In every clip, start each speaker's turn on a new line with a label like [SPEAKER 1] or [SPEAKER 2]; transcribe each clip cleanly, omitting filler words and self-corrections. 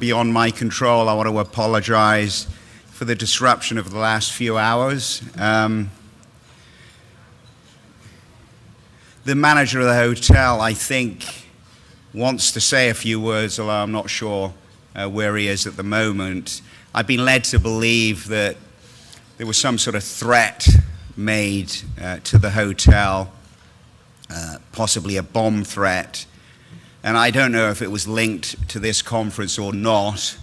[SPEAKER 1] beyond my control. I want to apologize for the disruption of the last few hours. The manager of the hotel, I think, wants to say a few words, although I'm not sure where he is at the moment. I've been led to believe that there was some sort of threat made to the hotel, possibly a bomb threat. And I don't know if it was linked to this conference or not.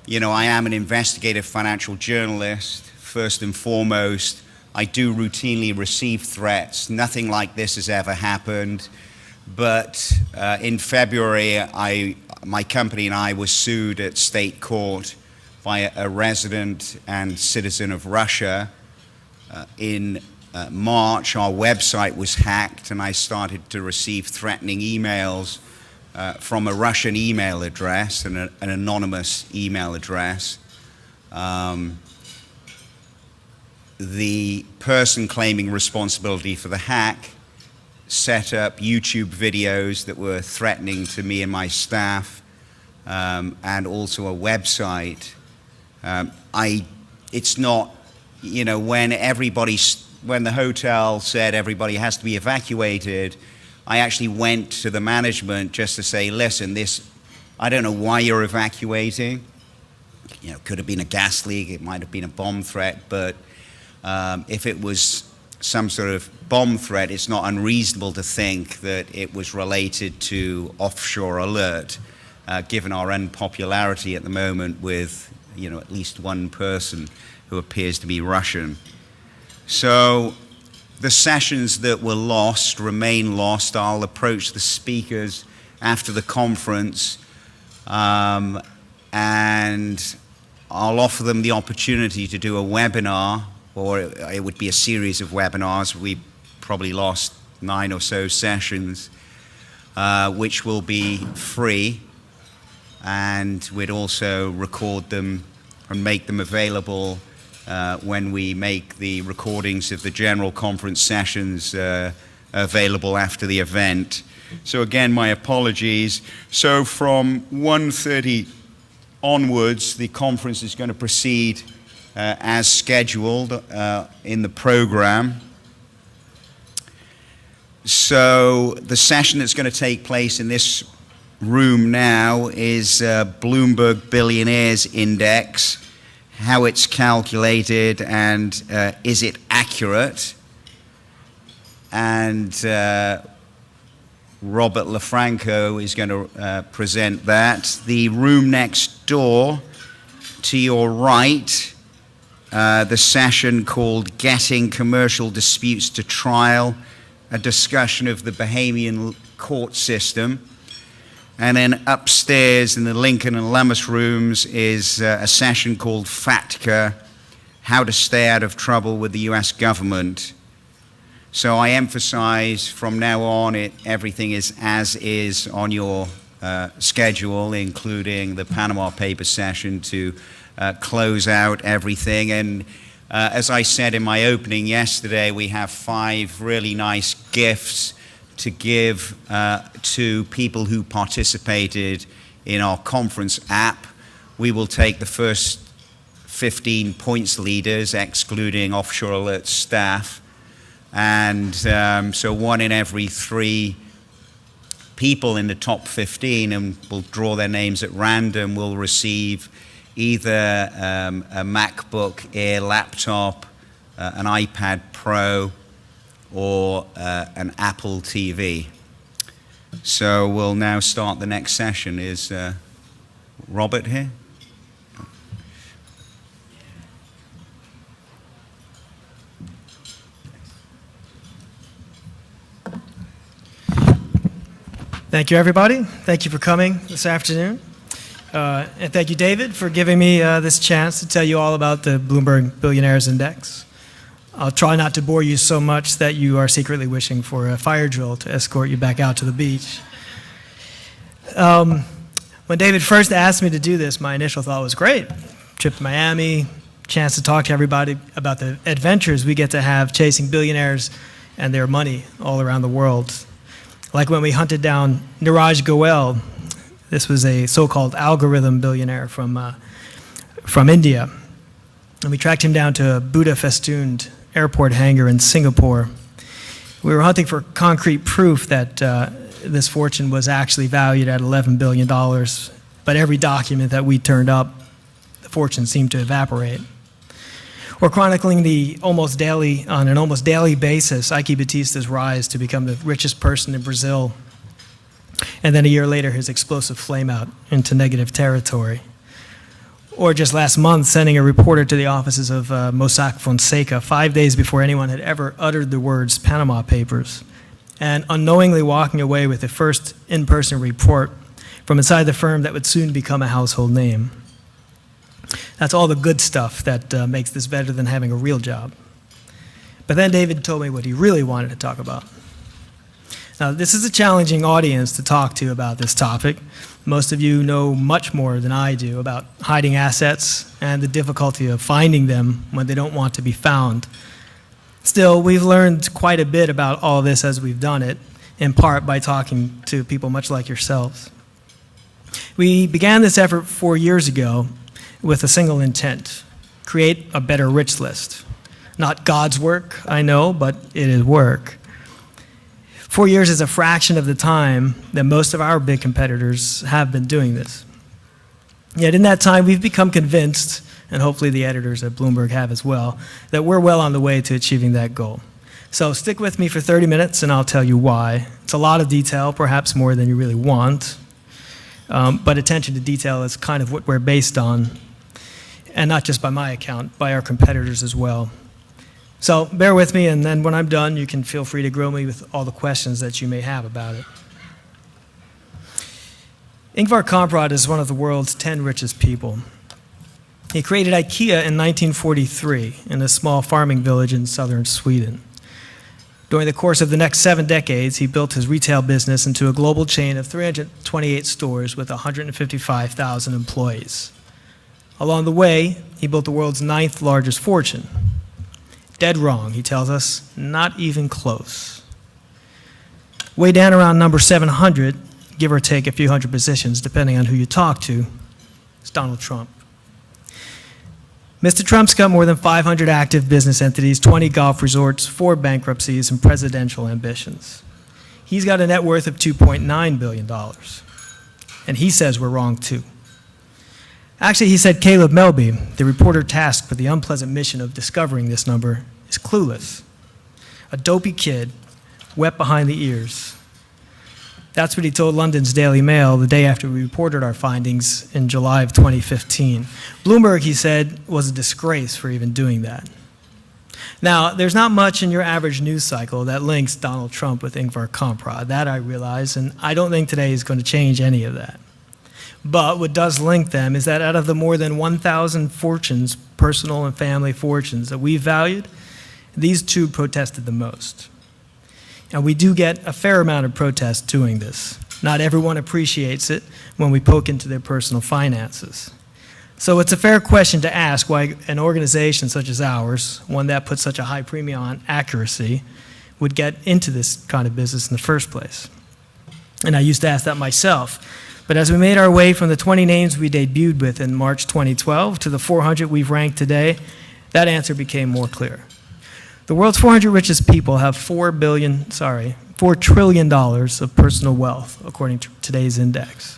[SPEAKER 1] You know, I am an investigative financial journalist, first and foremost. I do routinely receive threats. Nothing like this has ever happened. But in February, my company and I were sued at state court by a resident and citizen of Russia. In March, our website was hacked, and I started to receive threatening emails from a Russian email address, an anonymous email address. The person claiming responsibility for the hack set up YouTube videos that were threatening to me and my staff, and also a website. It's not, you know, when the hotel said everybody has to be evacuated, I actually went to the management just to say, listen, I don't know why you're evacuating. You know, it could have been a gas leak, it might have been a bomb threat, but if it was some sort of bomb threat, it's not unreasonable to think that it was related to Offshore Alert, given our unpopularity at the moment with, you know, at least one person who appears to be Russian. So the sessions that were lost remain lost. I'll approach the speakers after the conference, and I'll offer them the opportunity to do a webinar, or it would be a series of webinars. We probably lost 9 or so sessions, which will be free, and we'd also record them and make them available when we make the recordings of the general conference sessions available after the event. So again, my apologies. So from 1:30 onwards, the conference is going to proceed as scheduled in the program. So the session that's going to take place in this room now is Bloomberg Billionaires Index, how it's calculated, and is it accurate? And Robert LaFranco is going to present that. The room next door to your right, the session called Getting Commercial Disputes to Trial, a discussion of the Bahamian court system. And then upstairs in the Lincoln and Lummis rooms is a session called FATCA, How to Stay Out of Trouble with the US Government. So I emphasize from now on, everything is as is on your schedule, including the Panama Papers session to close out everything. And as I said in my opening yesterday, we have 5 really nice gifts to give to people who participated in our conference app. We will take the first 15 points leaders, excluding Offshore Alert staff. And so 1 in every 3 people in the top 15, and we'll draw their names at random, will receive either a MacBook Air laptop, an iPad Pro, or an Apple TV. So we'll now start the next session. Is Robert here?
[SPEAKER 2] Thank you, everybody. Thank you for coming this afternoon. And thank you, David, for giving me this chance to tell you all about the Bloomberg Billionaires Index. I'll try not to bore you so much that you are secretly wishing for a fire drill to escort you back out to the beach. When David first asked me to do this, my initial thought was great. Trip to Miami, chance to talk to everybody about the adventures we get to have chasing billionaires and their money all around the world. Like when we hunted down Niraj Goel, This was a so-called algorithm billionaire from India. And we tracked him down to a Buddha-festooned airport hangar in Singapore. We were hunting for concrete proof that this fortune was actually valued at $11 billion, but every document that we turned up, the fortune seemed to evaporate. We're chronicling on an almost daily basis, Ike Batista's rise to become the richest person in Brazil, and then a year later, his explosive flame out into negative territory. Or just last month, sending a reporter to the offices of Mossack Fonseca 5 days before anyone had ever uttered the words Panama Papers, and unknowingly walking away with the first in-person report from inside the firm that would soon become a household name. That's all the good stuff that makes this better than having a real job. But then David told me what he really wanted to talk about. Now, this is a challenging audience to talk to about this topic. Most of you know much more than I do about hiding assets and the difficulty of finding them when they don't want to be found. Still, we've learned quite a bit about all this as we've done it, in part by talking to people much like yourselves. We began this effort 4 years ago with a single intent: create a better rich list. Not God's work, I know, but it is work. 4 years is a fraction of the time that most of our big competitors have been doing this. Yet in that time, we've become convinced, and hopefully the editors at Bloomberg have as well, that we're well on the way to achieving that goal. So stick with me for 30 minutes and I'll tell you why. It's a lot of detail, perhaps more than you really want, but attention to detail is kind of what we're based on, and not just by my account, by our competitors as well. So bear with me, and then when I'm done, you can feel free to grill me with all the questions that you may have about it. Ingvar Kamprad is one of the world's 10 richest people. He created IKEA in 1943 in a small farming village in southern Sweden. During the course of the next 7 decades, he built his retail business into a global chain of 328 stores with 155,000 employees. Along the way, he built the world's 9th largest fortune. Dead wrong, he tells us, not even close. Way down around number 700, give or take a few hundred positions, depending on who you talk to, is Donald Trump. Mr. Trump's got more than 500 active business entities, 20 golf resorts, 4 bankruptcies, and presidential ambitions. He's got a net worth of $2.9 billion. And he says we're wrong too. Actually, he said Caleb Melby, the reporter tasked with the unpleasant mission of discovering this number, is clueless. A dopey kid, wet behind the ears. That's what he told London's Daily Mail the day after we reported our findings in July of 2015. Bloomberg, he said, was a disgrace for even doing that. Now, there's not much in your average news cycle that links Donald Trump with Ingvar Kamprad. That I realize, and I don't think today is going to change any of that. But what does link them is that out of the more than 1,000 fortunes, personal and family fortunes that we valued, these two protested the most. And we do get a fair amount of protest doing this. Not everyone appreciates it when we poke into their personal finances. So it's a fair question to ask why an organization such as ours, one that puts such a high premium on accuracy, would get into this kind of business in the first place. And I used to ask that myself. But as we made our way from the 20 names we debuted with in March 2012 to the 400 we've ranked today, that answer became more clear. The world's 400 richest people have $4 trillion of personal wealth, according to today's index.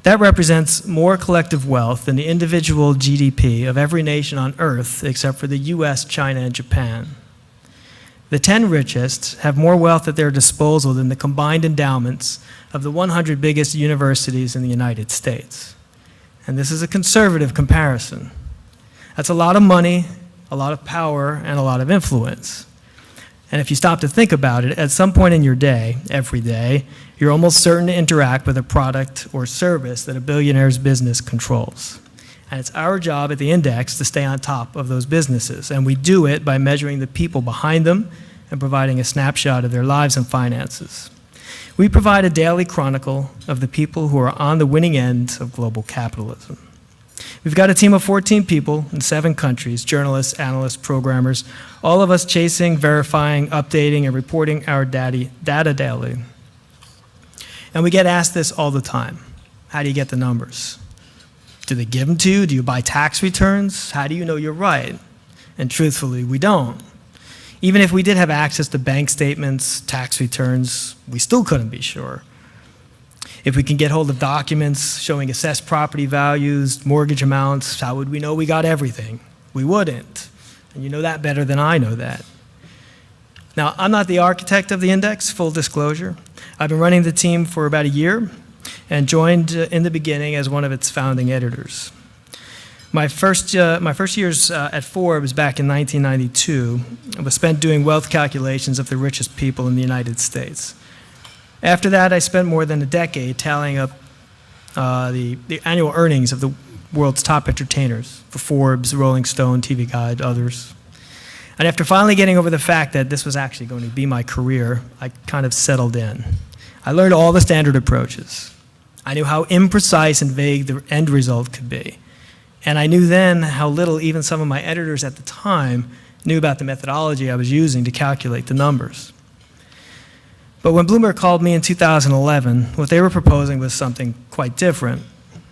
[SPEAKER 2] That represents more collective wealth than the individual GDP of every nation on Earth except for the US, China, and Japan. The 10 richest have more wealth at their disposal than the combined endowments of the 100 biggest universities in the United States. And this is a conservative comparison. That's a lot of money, a lot of power, and a lot of influence. And if you stop to think about it, at some point in your day, every day, you're almost certain to interact with a product or service that a billionaire's business controls. And it's our job at the index to stay on top of those businesses. And we do it by measuring the people behind them and providing a snapshot of their lives and finances. We provide a daily chronicle of the people who are on the winning end of global capitalism. We've got a team of 14 people in 7 countries, journalists, analysts, programmers, all of us chasing, verifying, updating, and reporting our data daily. And we get asked this all the time. How do you get the numbers? Do they give them to you? Do you buy tax returns? How do you know you're right? And truthfully, we don't. Even if we did have access to bank statements, tax returns, we still couldn't be sure. If we can get hold of documents showing assessed property values, mortgage amounts, how would we know we got everything? We wouldn't. And you know that better than I know that. Now, I'm not the architect of the index, full disclosure. I've been running the team for about a year and joined in the beginning as one of its founding editors. My first years at Forbes back in 1992 was spent doing wealth calculations of the richest people in the United States. After that, I spent more than a decade tallying up the annual earnings of the world's top entertainers for Forbes, Rolling Stone, TV Guide, others. And after finally getting over the fact that this was actually going to be my career, I kind of settled in. I learned all the standard approaches. I knew how imprecise and vague the end result could be. And I knew then how little even some of my editors at the time knew about the methodology I was using to calculate the numbers. But when Bloomberg called me in 2011, what they were proposing was something quite different,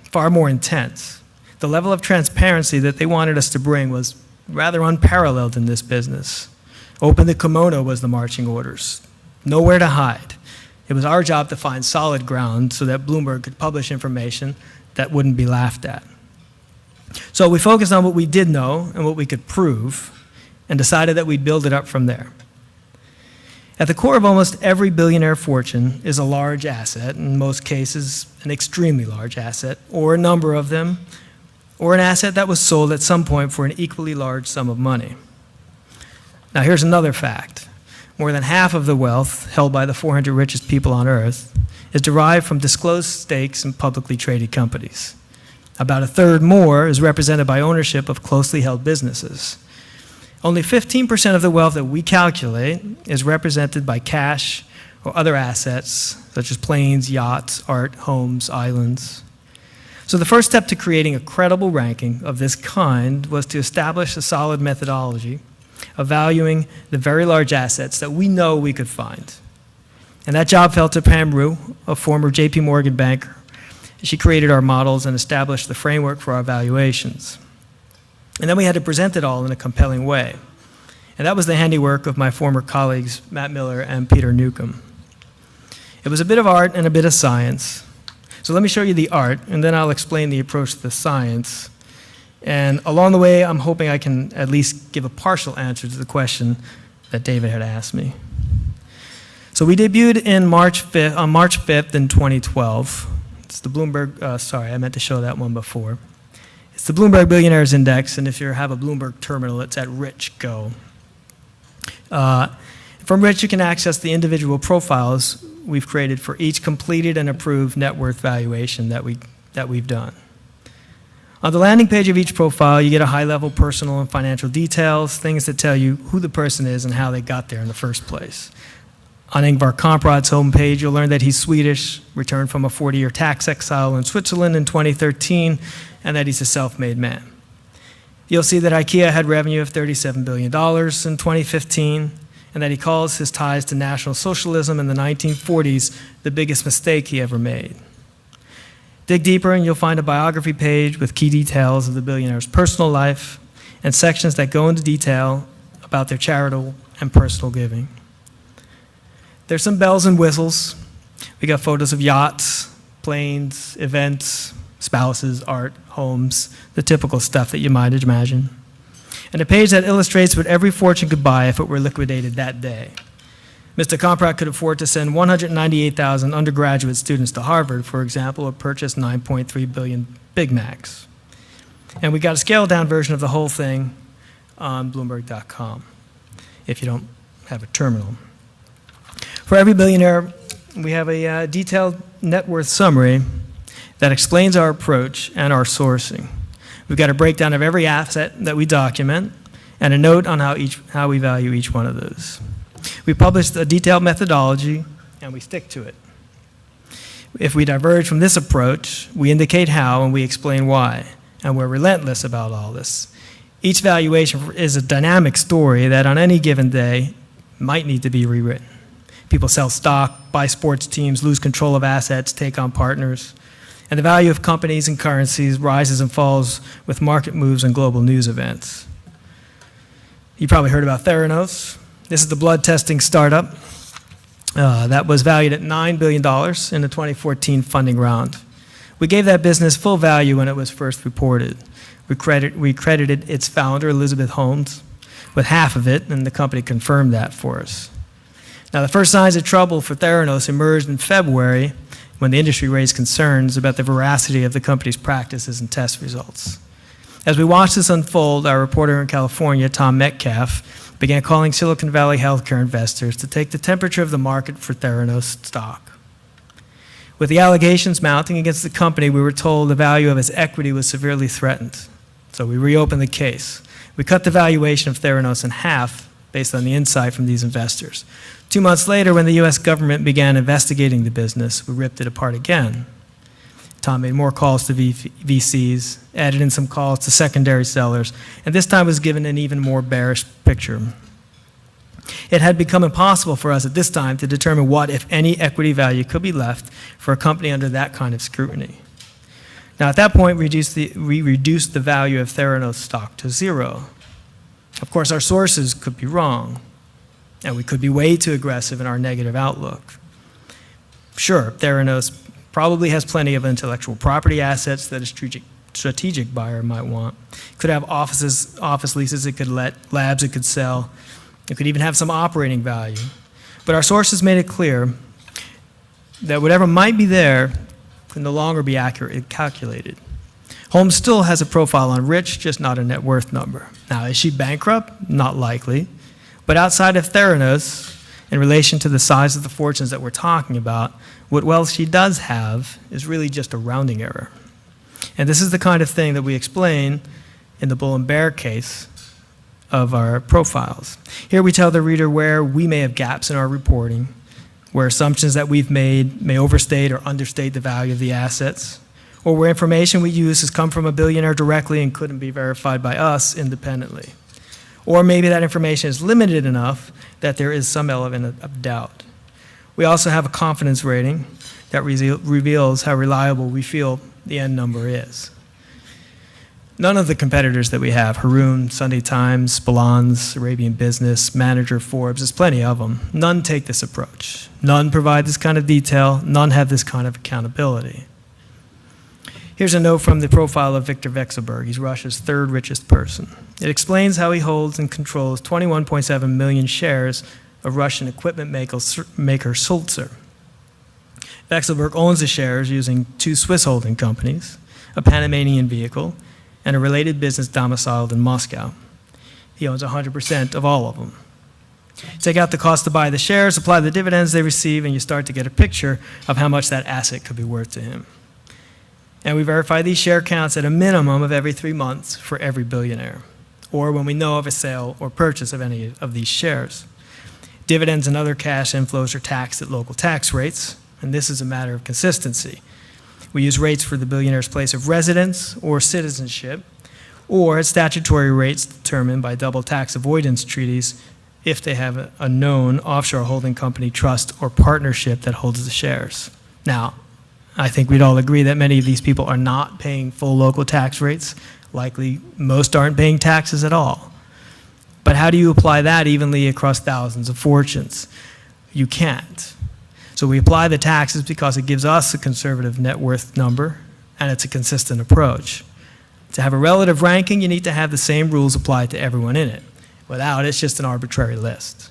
[SPEAKER 2] far more intense. The level of transparency that they wanted us to bring was rather unparalleled in this business. Open the kimono was the marching orders. Nowhere to hide. It was our job to find solid ground so that Bloomberg could publish information that wouldn't be laughed at. So we focused on what we did know and what we could prove and decided that we'd build it up from there. At the core of almost every billionaire fortune is a large asset, in most cases an extremely large asset, or a number of them, or an asset that was sold at some point for an equally large sum of money. Now here's another fact. More than half of the wealth held by the 400 richest people on Earth is derived from disclosed stakes in publicly traded companies. About a third more is represented by ownership of closely held businesses. Only 15% of the wealth that we calculate is represented by cash or other assets, such as planes, yachts, art, homes, islands. So the first step to creating a credible ranking of this kind was to establish a solid methodology of valuing the very large assets that we know we could find. And that job fell to Pam Rue, a former JP Morgan banker. She created our models and established the framework for our valuations. And then we had to present it all in a compelling way. And that was the handiwork of my former colleagues, Matt Miller and Peter Newcomb. It was a bit of art and a bit of science. So let me show you the art, and then I'll explain the approach to the science. And along the way, I'm hoping I can at least give a partial answer to the question that David had asked me. So we debuted on March 5th in 2012. It's the Bloomberg, sorry, I meant to show that one before. It's the Bloomberg Billionaires Index, and if you have a Bloomberg terminal, it's at Rich Go. From Rich, you can access the individual profiles we've created for each completed and approved net worth valuation that we've done. On the landing page of each profile, you get a high-level personal and financial details, things that tell you who the person is and how they got there in the first place. On Ingvar Kamprad's homepage, you'll learn that he's Swedish, returned from a 40-year tax exile in Switzerland in 2013, and that he's a self-made man. You'll see that IKEA had revenue of $37 billion in 2015, and that he calls his ties to National Socialism in the 1940s the biggest mistake he ever made. Dig deeper and you'll find a biography page with key details of the billionaire's personal life and sections that go into detail about their charitable and personal giving. There's some bells and whistles. We got photos of yachts, planes, events, spouses, art, homes, the typical stuff that you might imagine. And a page that illustrates what every fortune could buy if it were liquidated that day. Mr. Kamprad could afford to send 198,000 undergraduate students to Harvard, for example, or purchase 9.3 billion Big Macs. And we got a scaled-down version of the whole thing on Bloomberg.com, if you don't have a terminal. For every billionaire, we have a detailed net worth summary that explains our approach and our sourcing. We've got a breakdown of every asset that we document and a note on how we value each one of those. We published a detailed methodology, and we stick to it. If we diverge from this approach, we indicate how and we explain why, and we're relentless about all this. Each valuation is a dynamic story that on any given day might need to be rewritten. People sell stock, buy sports teams, lose control of assets, take on partners. And the value of companies and currencies rises and falls with market moves and global news events. You probably heard about Theranos. This is the blood testing startup that was valued at $9 billion in the 2014 funding round. We gave that business full value when it was first reported. We credited its founder, Elizabeth Holmes, with half of it, and the company confirmed that for us. Now, the first signs of trouble for Theranos emerged in February when the industry raised concerns about the veracity of the company's practices and test results. As we watched this unfold, our reporter in California, Tom Metcalf, began calling Silicon Valley healthcare investors to take the temperature of the market for Theranos stock. With the allegations mounting against the company, we were told the value of its equity was severely threatened. So we reopened the case. We cut the valuation of Theranos in half based on the insight from these investors. 2 months later, when the US government began investigating the business, we ripped it apart again. Tom made more calls to VCs, added in some calls to secondary sellers, and this time was given an even more bearish picture. It had become impossible for us at this time to determine what, if any, equity value could be left for a company under that kind of scrutiny. Now, at that point, we reduced the value of Theranos stock to zero. Of course, our sources could be wrong, and we could be way too aggressive in our negative outlook. Sure, Theranos probably has plenty of intellectual property assets that a strategic buyer might want. It could have office leases it could let, labs it could sell. It could even have some operating value. But our sources made it clear that whatever might be there could no longer be accurately calculated. Holmes still has a profile on Rich, just not a net worth number. Now, is she bankrupt? Not likely. But outside of Theranos, in relation to the size of the fortunes that we're talking about, what wealth she does have is really just a rounding error. And this is the kind of thing that we explain in the bull and bear case of our profiles. Here we tell the reader where we may have gaps in our reporting, where assumptions that we've made may overstate or understate the value of the assets, or where information we use has come from a billionaire directly and couldn't be verified by us independently. Or maybe that information is limited enough that there is some element of doubt. We also have a confidence rating that reveals how reliable we feel the end number is. None of the competitors that we have, Haroon, Sunday Times, Spillans, Arabian Business, Manager, Forbes, there's plenty of them. None take this approach. None provide this kind of detail. None have this kind of accountability. Here's a note from the profile of Viktor Vekselberg. He's Russia's third richest person. It explains how he holds and controls 21.7 million shares of Russian equipment maker Sulzer. Vekselberg owns the shares using 2 Swiss holding companies, a Panamanian vehicle, and a related business domiciled in Moscow. He owns 100% of all of them. Take out the cost to buy the shares, apply the dividends they receive, and you start to get a picture of how much that asset could be worth to him. And we verify these share counts at a minimum of every 3 months for every billionaire, or when we know of a sale or purchase of any of these shares. Dividends and other cash inflows are taxed at local tax rates, and this is a matter of consistency. We use rates for the billionaire's place of residence or citizenship, or at statutory rates determined by double tax avoidance treaties if they have a known offshore holding company, trust, or partnership that holds the shares. Now, I think we'd all agree that many of these people are not paying full local tax rates. Likely, most aren't paying taxes at all. But how do you apply that evenly across thousands of fortunes? You can't. So we apply the taxes because it gives us a conservative net worth number, and it's a consistent approach. To have a relative ranking, you need to have the same rules applied to everyone in it. Without, it's just an arbitrary list.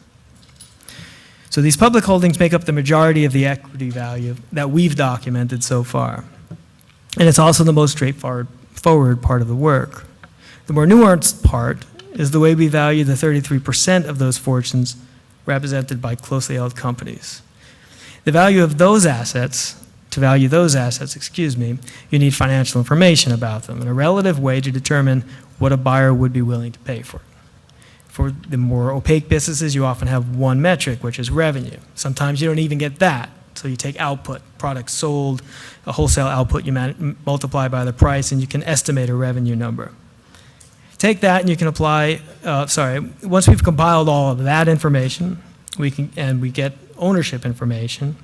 [SPEAKER 2] So these public holdings make up the majority of the equity value that we've documented so far. And it's also the most straightforward part of the work. The more nuanced part is the way we value the 33% of those fortunes represented by closely held companies. The value of those assets, to value those assets, you need financial information about them and a relative way to determine what a buyer would be willing to pay for it. For the more opaque businesses, you often have one metric, which is revenue. Sometimes you don't even get that. So you take output, products sold, a wholesale output, you multiply by the price, and you can estimate a revenue number. Take that and you can apply, once we've compiled all of that information, we get ownership information,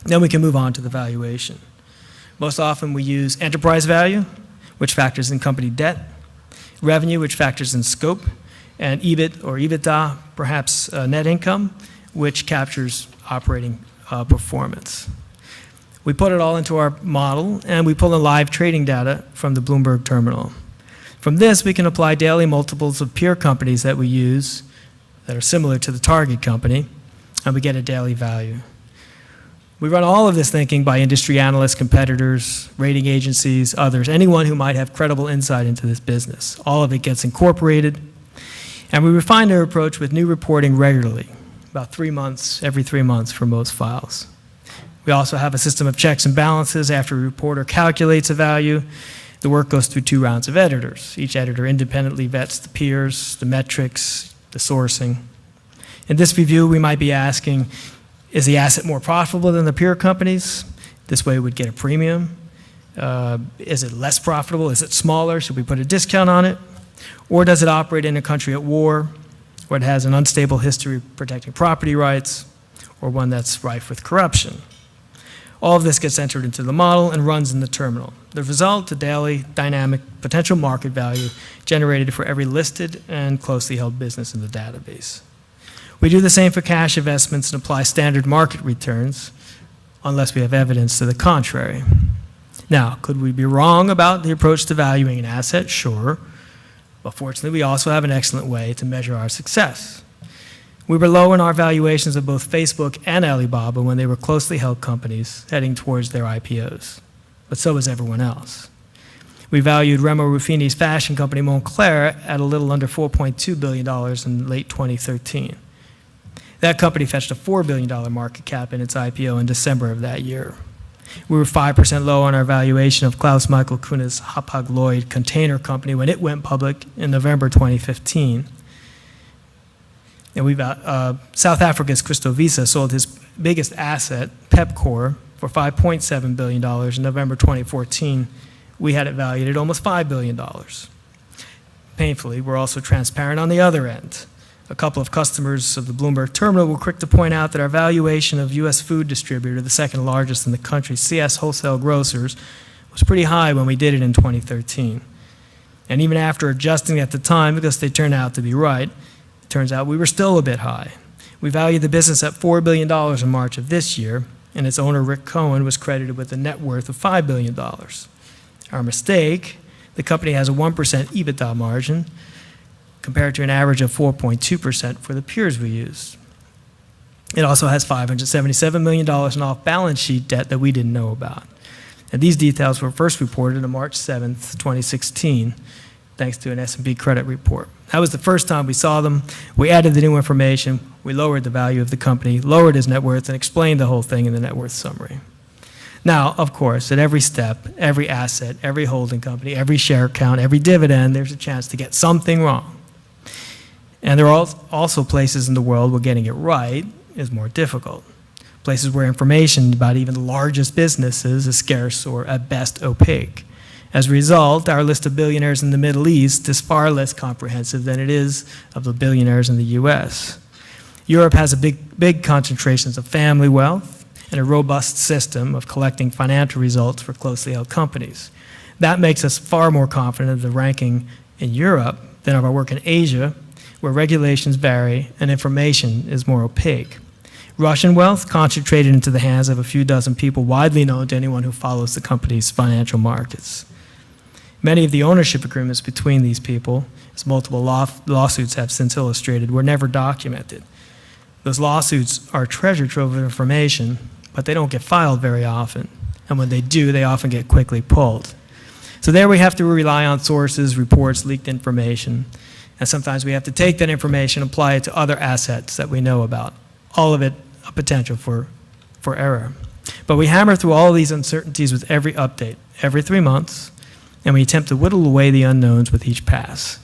[SPEAKER 2] then we can move on to the valuation. Most often we use enterprise value, which factors in company debt, revenue, which factors in scope, and EBIT or EBITDA, perhaps net income, which captures operating performance. We put it all into our model, and we pull in live trading data from the Bloomberg terminal. From this, we can apply daily multiples of peer companies that we use that are similar to the target company, and we get a daily value. We run all of this thinking by industry analysts, competitors, rating agencies, others, anyone who might have credible insight into this business. All of it gets incorporated, and we refine our approach with new reporting regularly, about 3 months, every 3 months for most files. We also have a system of checks and balances. After a reporter calculates a value, the work goes through 2 rounds of editors. Each editor independently vets the peers, the metrics, the sourcing. In this review, we might be asking, is the asset more profitable than the peer companies? This way we'd get a premium. Is it less profitable? Is it smaller? Should we put a discount on it? Or does it operate in a country at war, or it has an unstable history of protecting property rights, or one that's rife with corruption? All of this gets entered into the model and runs in the terminal. The result, a daily dynamic potential market value generated for every listed and closely held business in the database. We do the same for cash investments and apply standard market returns unless we have evidence to the contrary. Now, could we be wrong about the approach to valuing an asset? Sure. But fortunately, we also have an excellent way to measure our success. We were low in our valuations of both Facebook and Alibaba when they were closely held companies heading towards their IPOs. But so was everyone else. We valued Remo Ruffini's fashion company Moncler at a little under $4.2 billion in late 2013. That company fetched a $4 billion market cap in its IPO in December of that year. We were 5% low on our valuation of Klaus Michael Kuhne's Hapag-Lloyd container company when it went public in November 2015. And South Africa's Crystal Visa sold his biggest asset, Pepcor, for $5.7 billion in November 2014. We had it valued at almost $5 billion. Painfully, we're also transparent on the other end. A couple of customers of the Bloomberg terminal were quick to point out that our valuation of U.S. food distributor, the second largest in the country, CS Wholesale Grocers, was pretty high when we did it in 2013. And even after adjusting at the time, because they turned out to be right, it turns out we were still a bit high. We valued the business at $4 billion in March of this year, and its owner, Rick Cohen, was credited with a net worth of $5 billion. Our mistake, the company has a 1% EBITDA margin, compared to an average of 4.2% for the peers we used. It also has $577 million in off-balance sheet debt that we didn't know about. And these details were first reported on March 7th, 2016, thanks to an S&P credit report. That was the first time we saw them. We added the new information, we lowered the value of the company, lowered his net worth, and explained the whole thing in the net worth summary. Now, of course, at every step, every asset, every holding company, every share count, every dividend, there's a chance to get something wrong. And there are also places in the world where getting it right is more difficult. Places where information about even the largest businesses is scarce or at best opaque. As a result, our list of billionaires in the Middle East is far less comprehensive than it is of the billionaires in the US. Europe has big concentrations of family wealth and a robust system of collecting financial results for closely held companies. That makes us far more confident of the ranking in Europe than of our work in Asia, where regulations vary and information is more opaque. Russian wealth concentrated into the hands of a few dozen people widely known to anyone who follows the company's financial markets. Many of the ownership agreements between these people, as multiple lawsuits have since illustrated, were never documented. Those lawsuits are a treasure trove of information, but they don't get filed very often. And when they do, they often get quickly pulled. So there we have to rely on sources, reports, leaked information. And sometimes we have to take that information and apply it to other assets that we know about. All of it a potential for error. But we hammer through all of these uncertainties with every update, every 3 months, and we attempt to whittle away the unknowns with each pass.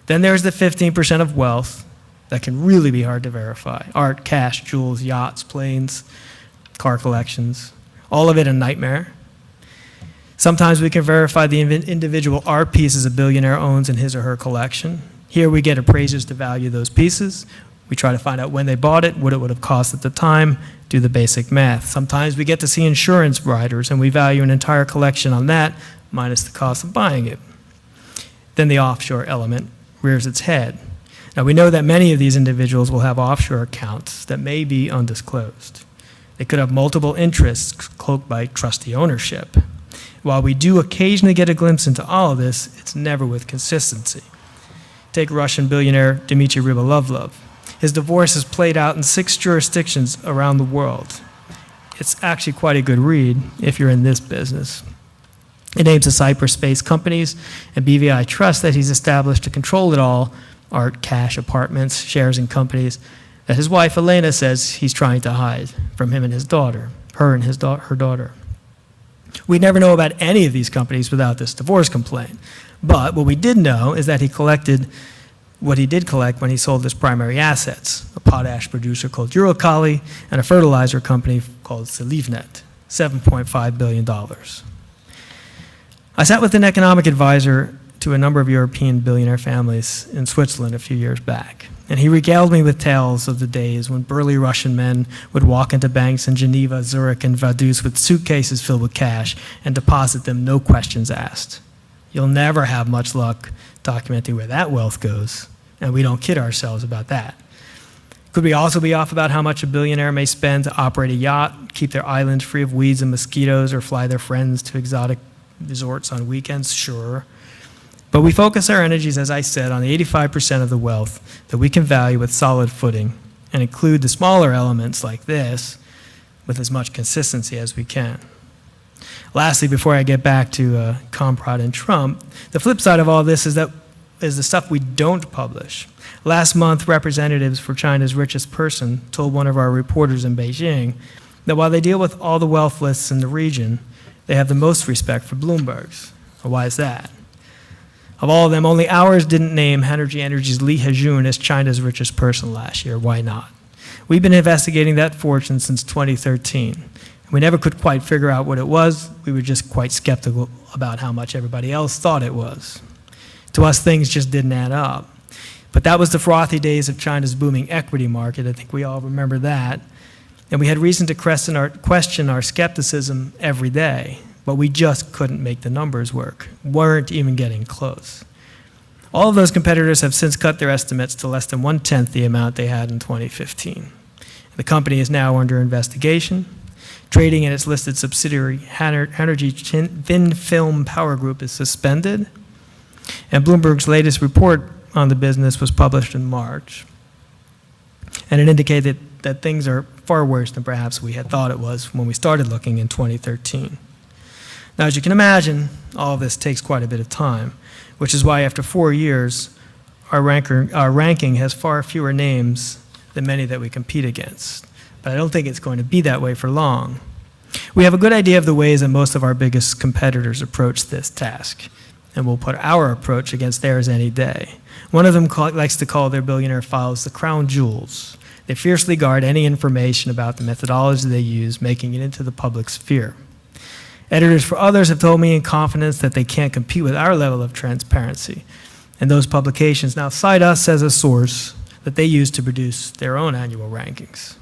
[SPEAKER 2] Then there's the 15% of wealth that can really be hard to verify. Art, cash, jewels, yachts, planes, car collections, all of it a nightmare. Sometimes we can verify the individual art pieces a billionaire owns in his or her collection. Here we get appraisers to value those pieces. We try to find out when they bought it, what it would have cost at the time, do the basic math. Sometimes we get to see insurance riders, and we value an entire collection on that, minus the cost of buying it. Then the offshore element rears its head. Now, we know that many of these individuals will have offshore accounts that may be undisclosed. They could have multiple interests cloaked by trustee ownership. While we do occasionally get a glimpse into all of this, it's never with consistency. Take Russian billionaire Dmitry Rybolovlev. His divorce is played out in 6 jurisdictions around the world. It's actually quite a good read if you're in this business. It names the cyberspace companies and BVI trusts that he's established to control it all are cash, apartments, shares in companies that his wife Elena says he's trying to hide from him and his daughter, her and her daughter. We'd never know about any of these companies without this divorce complaint. But what we did know is that he collected what he did collect when he sold his primary assets, a potash producer called Uralkali and a fertilizer company called Selivnet, $7.5 billion. I sat with an economic advisor to a number of European billionaire families in Switzerland a few years back. And he regaled me with tales of the days when burly Russian men would walk into banks in Geneva, Zurich, and Vaduz with suitcases filled with cash and deposit them, no questions asked. You'll never have much luck documenting where that wealth goes, and we don't kid ourselves about that. Could we also be off about how much a billionaire may spend to operate a yacht, keep their island free of weeds and mosquitoes, or fly their friends to exotic resorts on weekends? Sure. But we focus our energies, as I said, on the 85% of the wealth that we can value with solid footing and include the smaller elements like this with as much consistency as we can. Lastly, before I get back to Kamprad and Trump, the flip side of all this is the stuff we don't publish. Last month, representatives for China's richest person told one of our reporters in Beijing that while they deal with all the wealth lists in the region, they have the most respect for Bloomberg's. Well, why is that? Of all of them, only ours didn't name Hanergy Energy's Li Hejun as China's richest person last year. Why not? We've been investigating that fortune since 2013. We never could quite figure out what it was. We were just quite skeptical about how much everybody else thought it was. To us, things just didn't add up. But that was the frothy days of China's booming equity market. I think we all remember that. And we had reason to question our skepticism every day. But we just couldn't make the numbers work. Weren't even getting close. All of those competitors have since cut their estimates to less than 1/10 the amount they had in 2015. The company is now under investigation. Trading in its listed subsidiary, Hanergy Thin Film Power Group, is suspended. And Bloomberg's latest report on the business was published in March. And it indicated that things are far worse than perhaps we had thought it was when we started looking in 2013. Now, as you can imagine, all of this takes quite a bit of time, which is why after 4 years, our ranking has far fewer names than many that we compete against. But I don't think it's going to be that way for long. We have a good idea of the ways that most of our biggest competitors approach this task, and we'll put our approach against theirs any day. One of them likes to call their billionaire files the crown jewels. They fiercely guard any information about the methodology they use, making it into the public sphere. Editors for others have told me in confidence that they can't compete with our level of transparency, and those publications now cite us as a source that they use to produce their own annual rankings.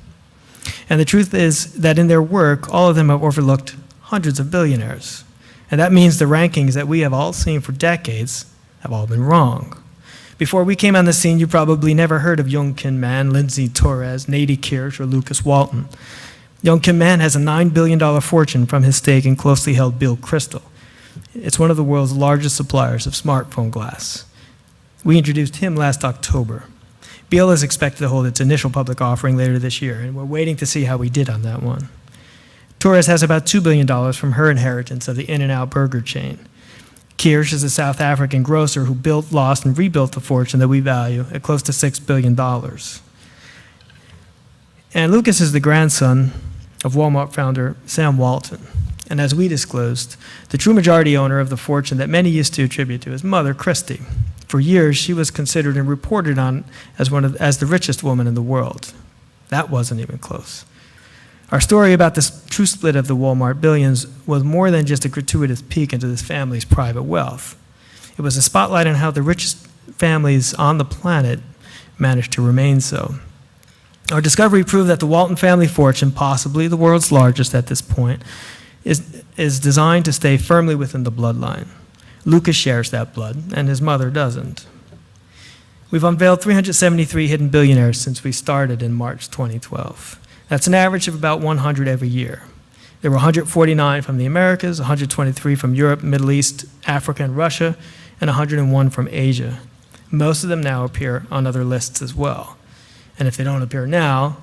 [SPEAKER 2] And the truth is that in their work, all of them have overlooked hundreds of billionaires. And that means the rankings that we have all seen for decades have all been wrong. Before we came on the scene, you probably never heard of Young Kim Man, Lindsay Torres, Nady Kirsch, or Lucas Walton. Young Kim Man has a $9 billion fortune from his stake in closely held Bill Crystal. It's one of the world's largest suppliers of smartphone glass. We introduced him last October. Bill is expected to hold its initial public offering later this year, and we're waiting to see how we did on that one. Torres has about $2 billion from her inheritance of the In-N-Out burger chain. Kirsch is a South African grocer who built, lost, and rebuilt the fortune that we value at close to $6 billion. And Lucas is the grandson of Walmart founder Sam Walton. And as we disclosed, the true majority owner of the fortune that many used to attribute to his mother, Christie. For years, she was considered and reported on as the richest woman in the world. That wasn't even close. Our story about this true split of the Walmart billions was more than just a gratuitous peek into this family's private wealth. It was a spotlight on how the richest families on the planet managed to remain so. Our discovery proved that the Walton family fortune, possibly the world's largest at this point, is designed to stay firmly within the bloodline. Lucas shares that blood, and his mother doesn't. We've unveiled 373 hidden billionaires since we started in March 2012. That's an average of about 100 every year. There were 149 from the Americas, 123 from Europe, Middle East, Africa, and Russia, and 101 from Asia. Most of them now appear on other lists as well. And if they don't appear now,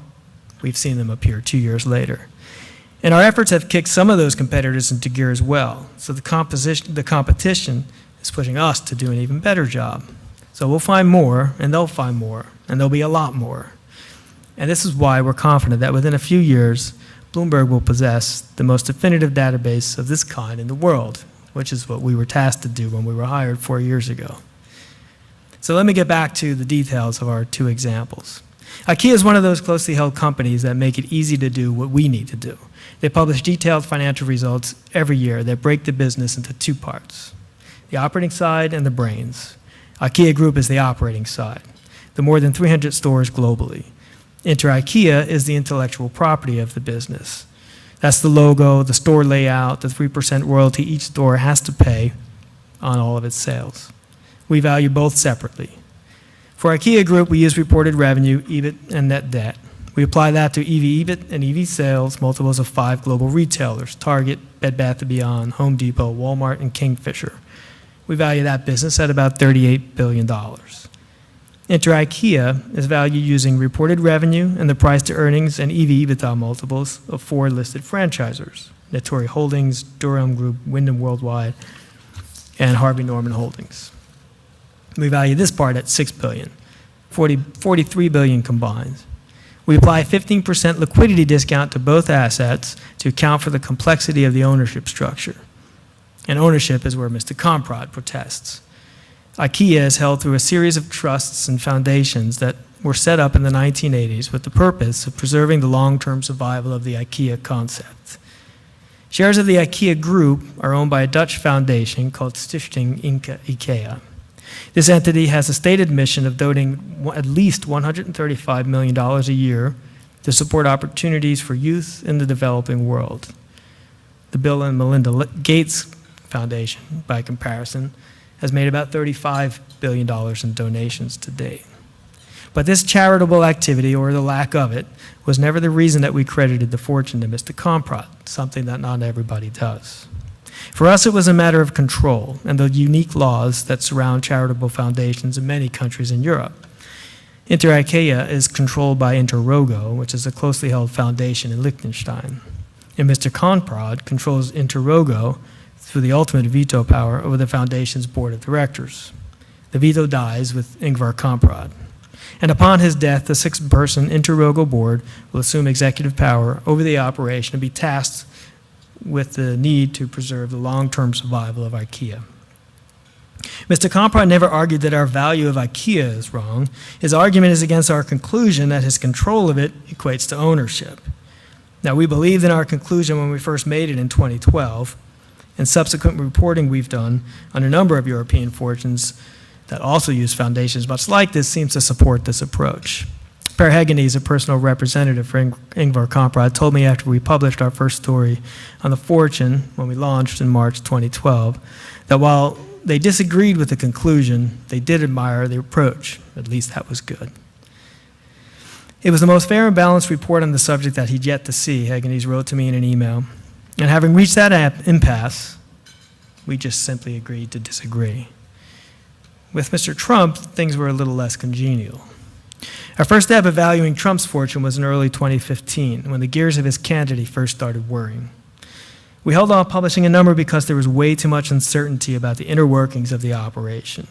[SPEAKER 2] we've seen them appear 2 years later. And our efforts have kicked some of those competitors into gear as well. So the competition is pushing us to do an even better job. So we'll find more, and they'll find more, and there'll be a lot more. And this is why we're confident that within a few years, Bloomberg will possess the most definitive database of this kind in the world, which is what we were tasked to do when we were hired 4 years ago. So let me get back to the details of our two examples. IKEA is one of those closely held companies that make it easy to do what we need to do. They publish detailed financial results every year that break the business into two parts, the operating side and the brains. IKEA Group is the operating side, the more than 300 stores globally. IKEA is the intellectual property of the business. That's the logo, the store layout, the 3% royalty each store has to pay on all of its sales. We value both separately. For IKEA Group, we use reported revenue, EBIT, and net debt. We apply that to EV/EBIT and EV sales, multiples of 5 global retailers, Target, Bed Bath & Beyond, Home Depot, Walmart, and Kingfisher. We value that business at about $38 billion. IKEA is valued using reported revenue and the price to earnings and EV/EBITDA multiples of 4 listed franchisors, Natori Holdings, Durham Group, Wyndham Worldwide, and Harvey Norman Holdings. We value this part at $6 billion, 43 billion combined. We apply a 15% liquidity discount to both assets to account for the complexity of the ownership structure. And ownership is where Mr. Kamprad protests. IKEA is held through a series of trusts and foundations that were set up in the 1980s with the purpose of preserving the long-term survival of the IKEA concept. Shares of the IKEA Group are owned by a Dutch foundation called Stichting IKEA. This entity has a stated mission of donating at least $135 million a year to support opportunities for youth in the developing world. The Bill and Melinda Gates Foundation, by comparison, has made about $35 billion in donations to date. But this charitable activity, or the lack of it, was never the reason that we credited the fortune to Mr. Kamprad, something that not everybody does. For us, it was a matter of control and the unique laws that surround charitable foundations in many countries in Europe. IKEA is controlled by Interrogo, which is a closely held foundation in Liechtenstein. And Mr. Kamprad controls Interrogo through the ultimate veto power over the foundation's board of directors. The veto dies with Ingvar Kamprad. And upon his death, the 6-person Interrogo board will assume executive power over the operation and be tasked with the need to preserve the long-term survival of IKEA. Mr. Kamprad never argued that our value of IKEA is wrong. His argument is against our conclusion that his control of it equates to ownership. Now, we believed in our conclusion when we first made it in 2012, and subsequent reporting we've done on a number of European fortunes that also use foundations much like this seems to support this approach. Per Hagenese, a personal representative for Ingvar Kamprad, told me after we published our first story on the fortune when we launched in March 2012 that while they disagreed with the conclusion, they did admire the approach. At least that was good. It was the most fair and balanced report on the subject that he'd yet to see, Hagenese wrote to me in an email. And having reached that impasse, we just simply agreed to disagree. With Mr. Trump, things were a little less congenial. Our first step of valuing Trump's fortune was in early 2015, when the gears of his candidacy first started whirring. We held off publishing a number because there was way too much uncertainty about the inner workings of the operation.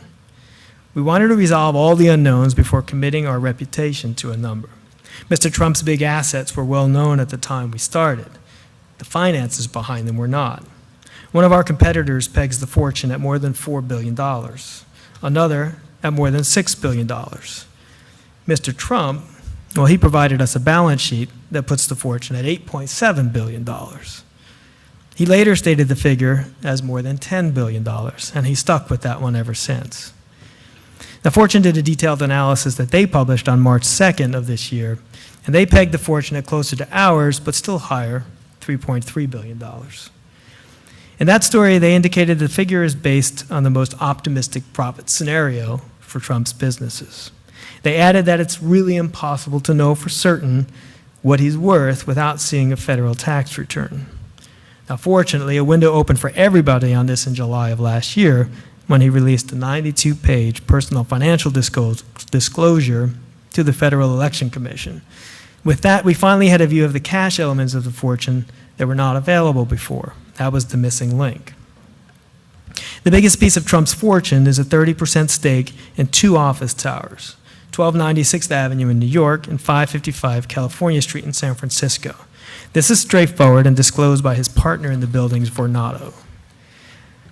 [SPEAKER 2] We wanted to resolve all the unknowns before committing our reputation to a number. Mr. Trump's big assets were well known at the time we started. The finances behind them were not. One of our competitors pegs the fortune at more than $4 billion. Another at more than $6 billion. Mr. Trump, well, he provided us a balance sheet that puts the fortune at $8.7 billion. He later stated the figure as more than $10 billion, and he stuck with that one ever since. Now, Fortune did a detailed analysis that they published on March 2nd of this year, and they pegged the fortune at closer to ours, but still higher, $3.3 billion. In that story, they indicated the figure is based on the most optimistic profit scenario for Trump's businesses. They added that it's really impossible to know for certain what he's worth without seeing a federal tax return. Now, fortunately, a window opened for everybody on this in July of last year when he released a 92-page personal financial disclosure to the Federal Election Commission. With that, we finally had a view of the cash elements of the fortune that were not available before. That was the missing link. The biggest piece of Trump's fortune is a 30% stake in 2 office towers, 1296th Avenue in New York and 555 California Street in San Francisco. This is straightforward and disclosed by his partner in the buildings, Vornado.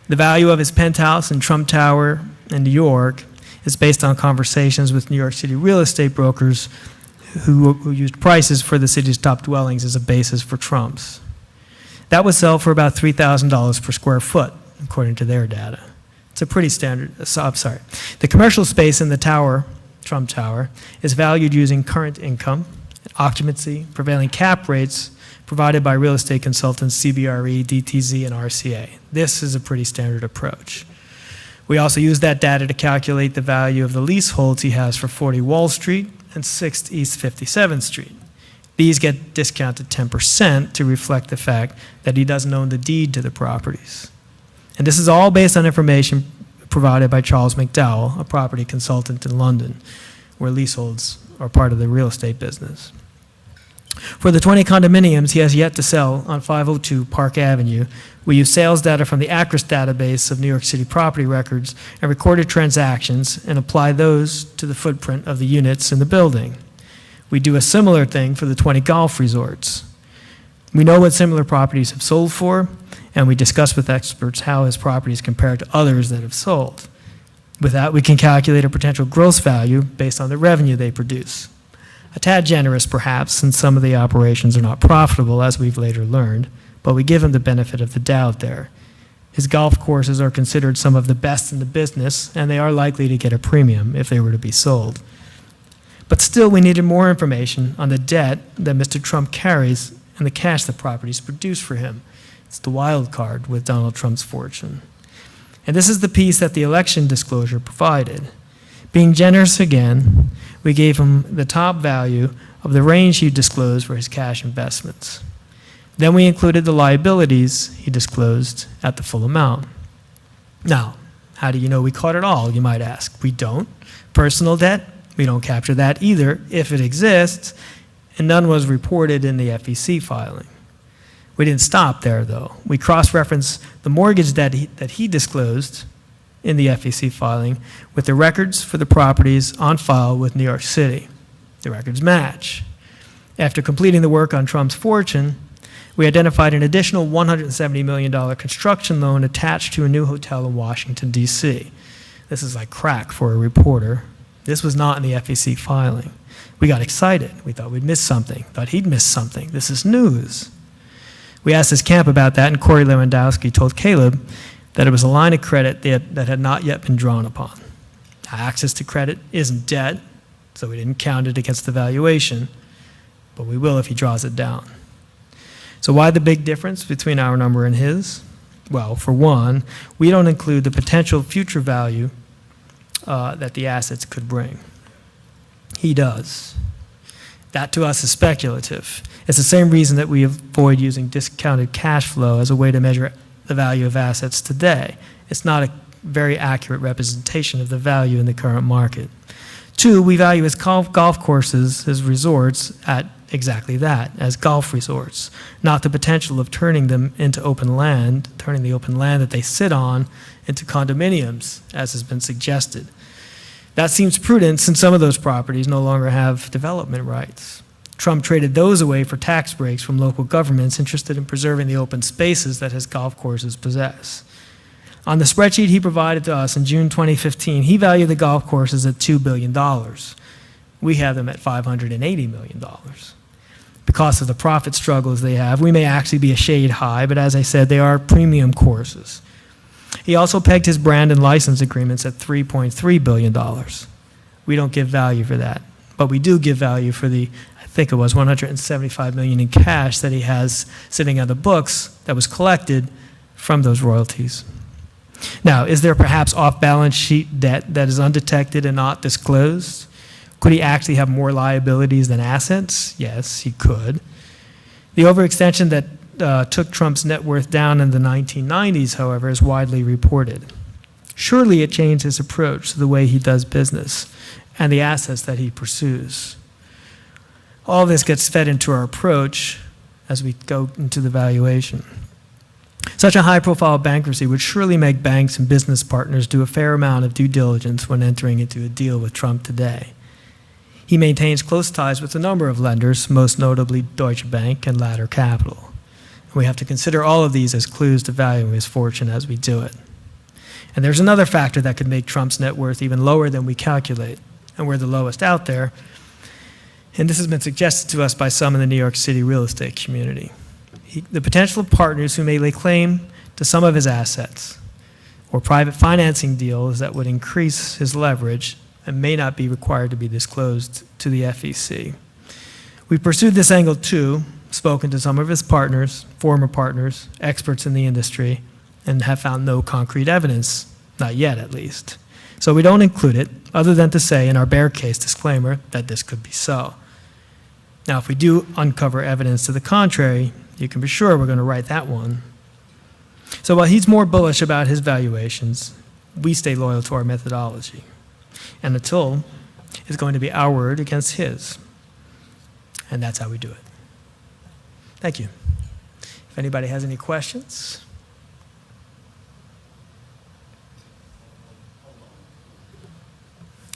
[SPEAKER 2] The value of his penthouse in Trump Tower in New York is based on conversations with New York City real estate brokers who used prices for the city's top dwellings as a basis for Trump's. That would sell for about $3,000 per square foot, according to their data. It's a pretty standard, The commercial space in the tower, Trump Tower, is valued using current income, occupancy, prevailing cap rates provided by real estate consultants CBRE, DTZ, and RCA. This is a pretty standard approach. We also use that data to calculate the value of the leaseholds he has for 40 Wall Street and 6th East 57th Street. These get discounted 10% to reflect the fact that he doesn't own the deed to the properties. And this is all based on information provided by Charles McDowell, a property consultant in London, where leaseholds are part of the real estate business. For the 20 condominiums he has yet to sell on 502 Park Avenue, we use sales data from the ACRIS database of New York City property records and recorded transactions and apply those to the footprint of the units in the building. We do a similar thing for the 20 golf resorts. We know what similar properties have sold for, and we discuss with experts how his properties compare to others that have sold. With that, we can calculate a potential gross value based on the revenue they produce. A tad generous, perhaps, since some of the operations are not profitable, as we've later learned, but we give him the benefit of the doubt there. His golf courses are considered some of the best in the business, and they are likely to get a premium if they were to be sold. But still, we needed more information on the debt that Mr. Trump carries and the cash the properties produce for him. It's the wild card with Donald Trump's fortune. And this is the piece that the election disclosure provided. Being generous again, we gave him the top value of the range he disclosed for his cash investments. Then we included the liabilities he disclosed at the full amount. Now, how do you know we caught it all, you might ask? We don't. Personal debt, we don't capture that either, if it exists, and none was reported in the FEC filing. We didn't stop there, though. We cross-referenced the mortgage debt that he disclosed in the FEC filing with the records for the properties on file with New York City. The records match. After completing the work on Trump's fortune, we identified an additional $170 million construction loan attached to a new hotel in Washington, D.C. This is like crack for a reporter. This was not in the FEC filing. We got excited. We thought we'd missed something, thought he'd missed something. This is news. We asked his camp about that, and Corey Lewandowski told Caleb that it was a line of credit that had not yet been drawn upon. Access to credit isn't debt, so we didn't count it against the valuation, but we will if he draws it down. So why the big difference between our number and his? Well, for one, we don't include the potential future value that the assets could bring. He does. That to us is speculative. It's the same reason that we avoid using discounted cash flow as a way to measure the value of assets today. It's not a very accurate representation of the value in the current market. Two, we value his golf courses, his resorts, at exactly that, as golf resorts, not the potential of turning them into open land, turning the open land that they sit on into condominiums, as has been suggested. That seems prudent since some of those properties no longer have development rights. Trump traded those away for tax breaks from local governments interested in preserving the open spaces that his golf courses possess. On the spreadsheet he provided to us in June 2015, he valued the golf courses at $2 billion. We have them at $580 million. Because of the profit struggles they have, we may actually be a shade high, but as I said, they are premium courses. He also pegged his brand and license agreements at $3.3 billion. We don't give value for that, but we do give value for the, I think it was $175 million in cash that he has sitting on the books that was collected from those royalties. Now, is there perhaps off-balance sheet debt that is undetected and not disclosed? Could he actually have more liabilities than assets? Yes, he could. The overextension that took Trump's net worth down in the 1990s, however, is widely reported. Surely it changed his approach to the way he does business and the assets that he pursues. All this gets fed into our approach as we go into the valuation. Such a high-profile bankruptcy would surely make banks and business partners do a fair amount of due diligence when entering into a deal with Trump today. He maintains close ties with a number of lenders, most notably Deutsche Bank and Ladder Capital. We have to consider all of these as clues to valuing his fortune as we do it. And there's another factor that could make Trump's net worth even lower than we calculate, and we're the lowest out there. And this has been suggested to us by some in the New York City real estate community. The potential partners who may lay claim to some of his assets or private financing deals that would increase his leverage and may not be required to be disclosed to the FEC. We've pursued this angle too, spoken to some of his partners, former partners, experts in the industry, and have found no concrete evidence, not yet at least. So we don't include it, other than to say in our bear case disclaimer that this could be so. Now, if we do uncover evidence to the contrary, you can be sure we're going to write that one. So while he's more bullish about his valuations, we stay loyal to our methodology. And Atul is going to be our word against his. And that's how we do it. Thank you. If anybody has any questions.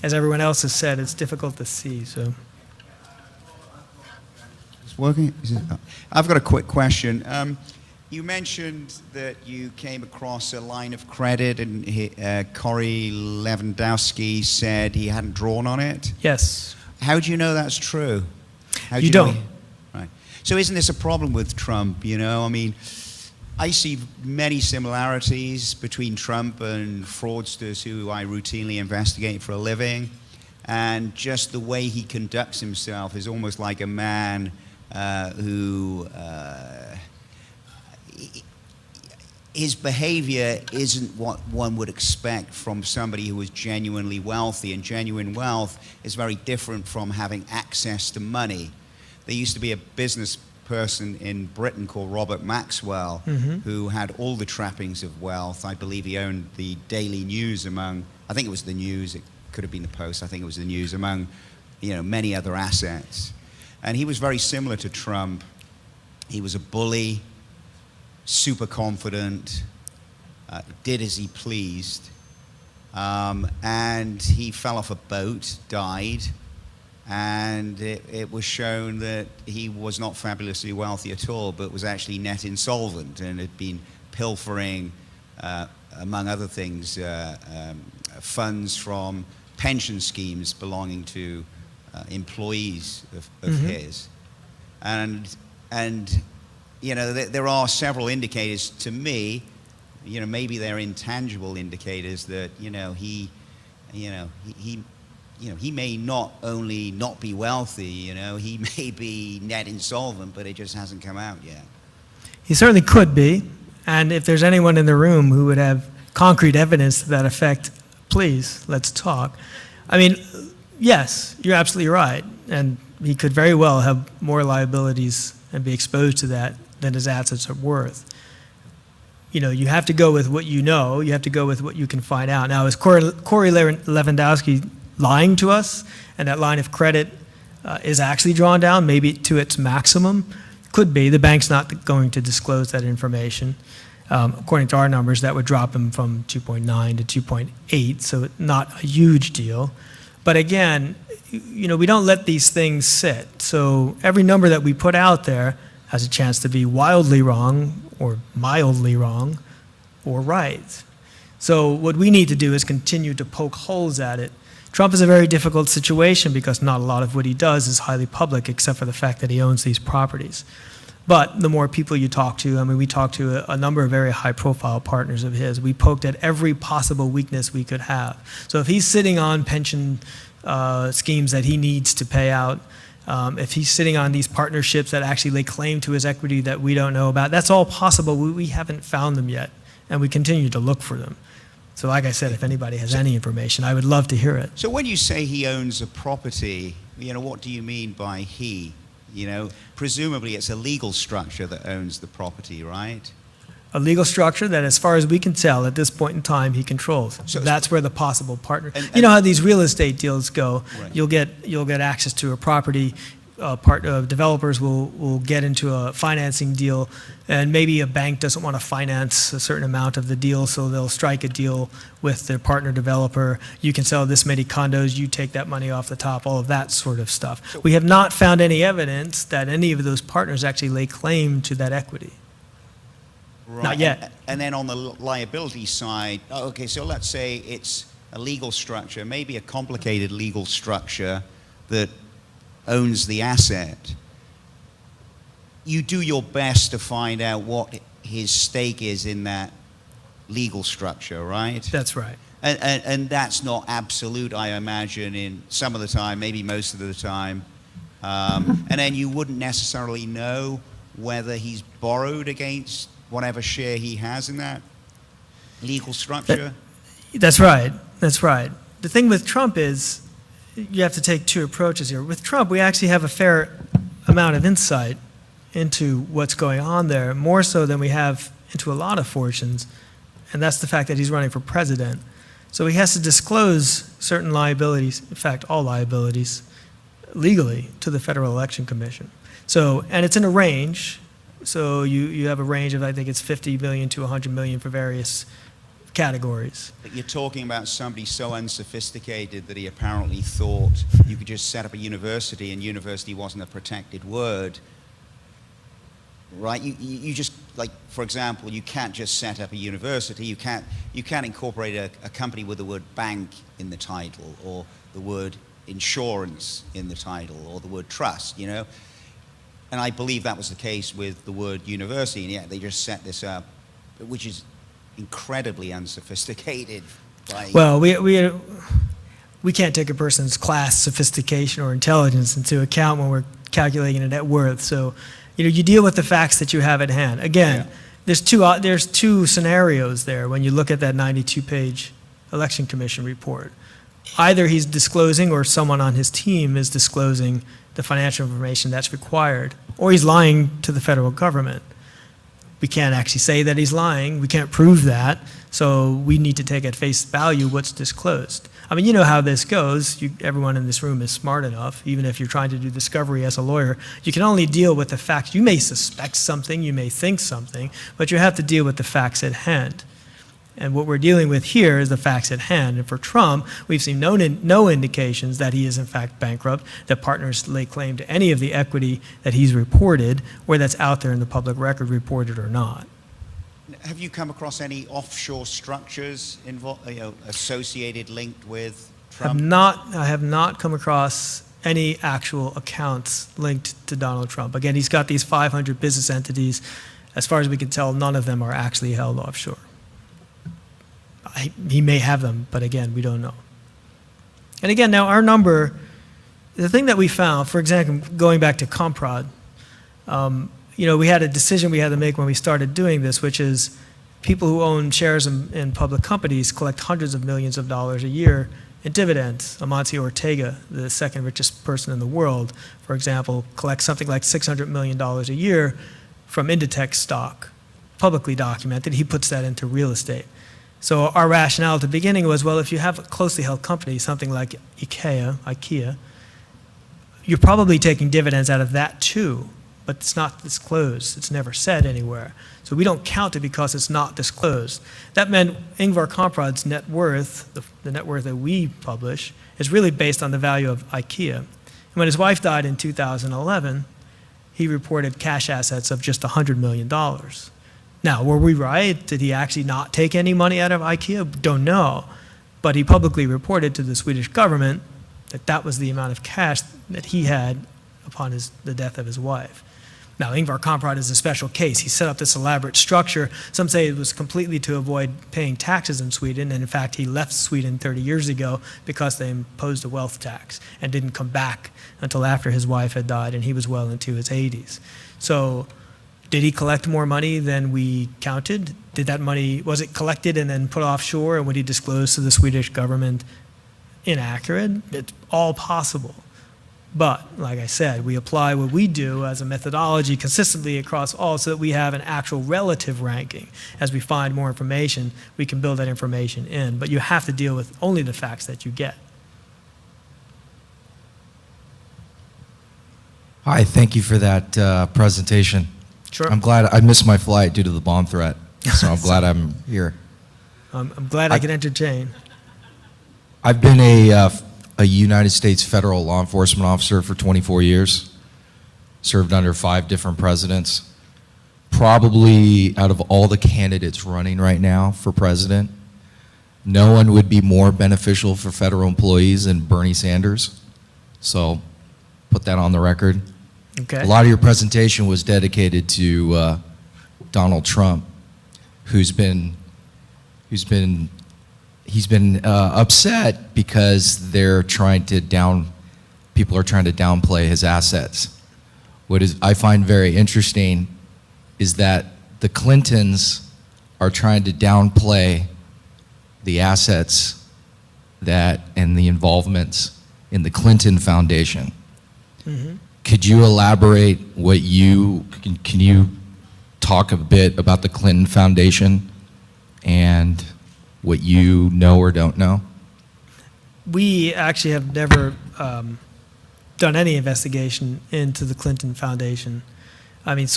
[SPEAKER 2] As everyone else has said, it's difficult to see, so.
[SPEAKER 1] It's working? I've got a quick question. You mentioned that you came across a line of credit and Corey Lewandowski said he hadn't drawn on it?
[SPEAKER 2] Yes.
[SPEAKER 1] How do you know that's true? How do
[SPEAKER 2] you don't.
[SPEAKER 1] Right. So isn't this a problem with Trump, you know? I mean, I see many similarities between Trump and fraudsters who I routinely investigate for a living, and just the way he conducts himself is almost like a man who his behavior isn't what one would expect from somebody who is genuinely wealthy, and genuine wealth is very different from having access to money. There used to be a business person in Britain called Robert Maxwell, who had all the trappings of wealth. I believe he owned the Daily News among, I think it was the News, it could have been the Post, I think it was the News, among, you know, many other assets. And he was very similar to Trump. He was a bully, super confident, did as he pleased, and he fell off a boat, died, and it was shown that he was not fabulously wealthy at all, but was actually net insolvent and had been pilfering, among other things, funds from pension schemes belonging to employees of his. And you know, there are several indicators to me, you know, maybe they're intangible indicators that, you know, he may not only not be wealthy, you know, he may be net insolvent, but it just hasn't come out yet.
[SPEAKER 2] He certainly could be, and if there's anyone in the room who would have concrete evidence to that effect, please, let's talk. I mean, yes, you're absolutely right, and he could very well have more liabilities and be exposed to that than his assets are worth. You know, you have to go with what you know, you have to go with what you can find out. Now, is Corey Lewandowski lying to us, and that line of credit is actually drawn down, maybe to its maximum? Could be. The bank's not going to disclose that information. According to our numbers, that would drop him from 2.9 to 2.8, so not a huge deal. But again, you know, we don't let these things sit. So every number that we put out there has a chance to be wildly wrong or mildly wrong or right. So what we need to do is continue to poke holes at it. Trump is a very difficult situation because not a lot of what he does is highly public, except for the fact that he owns these properties. But the more people you talk to, I mean, we talked to a number of very high-profile partners of his. We poked at every possible weakness we could have. So if he's sitting on pension schemes that he needs to pay out, if he's sitting on these partnerships that actually lay claim to his equity that we don't know about, that's all possible. We haven't found them yet, and we continue to look for them. So like I said, if anybody has any information, I would love to hear it.
[SPEAKER 1] So when you say he owns a property, what do you mean by he? Presumably it's a legal structure that owns the property, right?
[SPEAKER 2] A legal structure that, as far as we can tell, at this point in time, he controls.
[SPEAKER 1] So
[SPEAKER 2] that's where the possible partner.
[SPEAKER 1] And
[SPEAKER 2] you know how these real estate deals go.
[SPEAKER 1] Right.
[SPEAKER 2] You'll get access to a property. Developers will get into a financing deal, and maybe a bank doesn't want to finance a certain amount of the deal, so they'll strike a deal with their partner developer. You can sell this many condos, you take that money off the top, all of that sort of stuff. We have not found any evidence that any of those partners actually lay claim to that equity.
[SPEAKER 1] Right.
[SPEAKER 2] Not yet.
[SPEAKER 1] And then on the liability side, okay, so let's say it's a legal structure, maybe a complicated legal structure that owns the asset. You do your best to find out what his stake is in that legal structure, right?
[SPEAKER 2] That's right.
[SPEAKER 1] And that's not absolute, I imagine, in some of the time, maybe most of the time. And then you wouldn't necessarily know whether he's borrowed against whatever share he has in that legal structure.
[SPEAKER 2] That's right. That's right. The thing with Trump is, you have to take two approaches here. With Trump, we actually have a fair amount of insight into what's going on there, more so than we have into a lot of fortunes, and that's the fact that he's running for president. So he has to disclose certain liabilities, in fact, all liabilities, legally to the Federal Election Commission. So, and it's in a range, so you have a range of, I think it's 50 million to 100 million for various categories.
[SPEAKER 1] But you're talking about somebody so unsophisticated that he apparently thought you could just set up a university, and university wasn't a protected word, right? You just, like, for example, you can't just set up a university. You can't incorporate a company with the word bank in the title, or the word insurance in the title, or the word trust, And I believe that was the case with the word university, and yet they just set this up, which is incredibly unsophisticated.
[SPEAKER 2] Well, we can't take a person's class sophistication or intelligence into account when we're calculating a net worth. So, you deal with the facts that you have at hand. Again, there's two scenarios there when you look at that 92-page Election Commission report. Either he's disclosing, or someone on his team is disclosing the financial information that's required, or he's lying to the federal government. We can't actually say that he's lying. We can't prove that. So we need to take at face value what's disclosed. I mean, you know how this goes. Everyone in this room is smart enough. Even if you're trying to do discovery as a lawyer, you can only deal with the facts. You may suspect something, you may think something, but you have to deal with the facts at hand. And what we're dealing with here is the facts at hand. And for Trump, we've seen no indications that he is in fact bankrupt, that partners lay claim to any of the equity that he's reported, or that's out there in the public record, reported or not.
[SPEAKER 1] Have you come across any offshore structures associated, linked with Trump?
[SPEAKER 2] I have not come across any actual accounts linked to Donald Trump. Again, he's got these 500 business entities. As far as we can tell, none of them are actually held offshore. He may have them, but again, we don't know. And again, now our number, the thing that we found, for example, going back to Kamprad, we had a decision we had to make when we started doing this, which is people who own shares in public companies collect hundreds of millions of dollars a year in dividends. Amancio Ortega, the second richest person in the world, for example, collects something like $600 million a year from Inditex stock, publicly documented. He puts that into real estate. So our rationale at the beginning was, well, if you have a closely held company, something like IKEA, you're probably taking dividends out of that too, but it's not disclosed. It's never said anywhere. So we don't count it because it's not disclosed. That meant Ingvar Kamprad's net worth, the net worth that we publish, is really based on the value of IKEA. And when his wife died in 2011, he reported cash assets of just $100 million. Now, were we right? Did he actually not take any money out of IKEA? Don't know. But he publicly reported to the Swedish government that that was the amount of cash that he had upon the death of his wife. Now, Ingvar Kamprad is a special case. He set up this elaborate structure. Some say it was completely to avoid paying taxes in Sweden, and in fact, he left Sweden 30 years ago because they imposed a wealth tax and didn't come back until after his wife had died, and he was well into his 80s. So, did he collect more money than we counted? Did that money, was it collected and then put offshore, and would he disclose to the Swedish government inaccurate? It's all possible. But, like I said, we apply what we do as a methodology consistently across all so that we have an actual relative ranking. As we find more information, we can build that information in. But you have to deal with only the facts that you get.
[SPEAKER 3] Hi, thank you for that presentation.
[SPEAKER 2] Sure.
[SPEAKER 3] I'm glad I missed my flight due to the bomb threat, so I'm glad I'm here.
[SPEAKER 2] I'm glad I can entertain.
[SPEAKER 3] I've been a United States federal law enforcement officer for 24 years, served under 5 different presidents. Probably out of all the candidates running right now for president, no one would be more beneficial for federal employees than Bernie Sanders. So put that on the record.
[SPEAKER 2] Okay.
[SPEAKER 3] A lot of your presentation was dedicated to Donald Trump, who's been upset because people are trying to downplay his assets. What I find very interesting is that the Clintons are trying to downplay the assets and the involvements in the Clinton Foundation. Mm-hmm. Could you elaborate can you talk a bit about the Clinton Foundation and what you know or don't know?
[SPEAKER 2] We actually have never done any investigation into the Clinton Foundation. I mean,